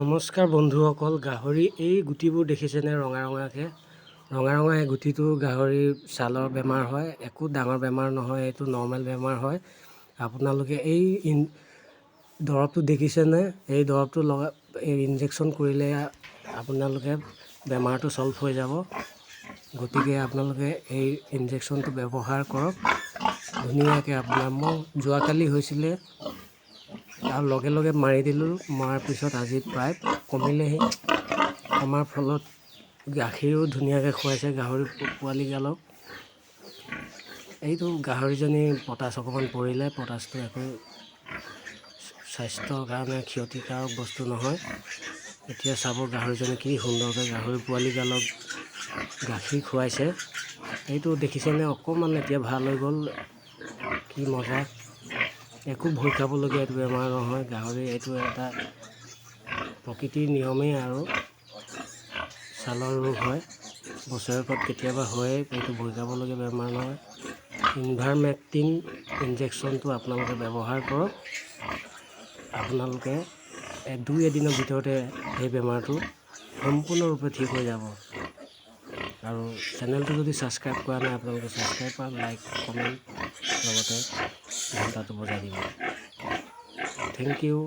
নমস্কাৰ বন্ধুসকল, গাহৰি এই গুটিবোৰ দেখিছেনে? ৰঙা এই গুটিটো গাহৰি ছালৰ বেমাৰ হয়। একো ডাঙৰ বেমাৰ নহয়, এইটো নৰ্মেল বেমাৰ হয়। আপোনালোকে এই দৰৱটো দেখিছেনে? এই দৰৱটো ইনজেকশ্যন কৰিলে আপোনালোকে বেমাৰটো ছল্ভ হৈ যাব। গতিকে আপোনালোকে এই ইনজেকশ্যনটো ব্যৱহাৰ কৰক ধুনীয়াকৈ। মোৰ যোৱাকালি হৈছিলে আৰু লগে মাৰি দিলোঁ। মৰাৰ পিছত আজি প্ৰায় কমিলেহি। কমাৰ ফলত গাখীৰো ধুনীয়াকৈ খুৱাইছে গাহৰি পোৱালিগালক। এইটো গাহৰিজনী পটাছ অকণমান পৰিলে, পটাছটো একো স্বাস্থ্যৰ কাৰণে ক্ষতিকাৰক বস্তু নহয়। এতিয়া চাব গাহৰিজনী কি সুন্দৰকৈ গাহৰি পোৱালিগালক গাখীৰ খুৱাইছে। এইটো দেখিছেনে? অকণমান এতিয়া ভাল হৈ গ'ল। কি মজা! একো ভয় খাবলগীয়া এইটো বেমাৰ নহয়। গাহৰি এইটো এটা প্ৰকৃতিৰ নিয়মেই আৰু ছালৰ ৰোগ হয়, বছৰেকত কেতিয়াবা হয়েই। এইটো ভয় খাবলগীয়া বেমাৰ নহয়। ইনভাৰমেক্টিন ইনজেকশ্যনটো আপোনালোকে ব্যৱহাৰ কৰক। আপোনালোকে 2-এদিনৰ ভিতৰতে সেই বেমাৰটো সম্পূৰ্ণৰূপে ঠিক হৈ যাব। আৰু চেনেলটো যদি ছাবস্ক্ৰাইব কৰা নাই, আপোনালোকে ছাবস্ক্ৰাইব কৰক, লাইক কমেণ্ট লগতে ঘণ্টাটো বজাই দিব। Thank U.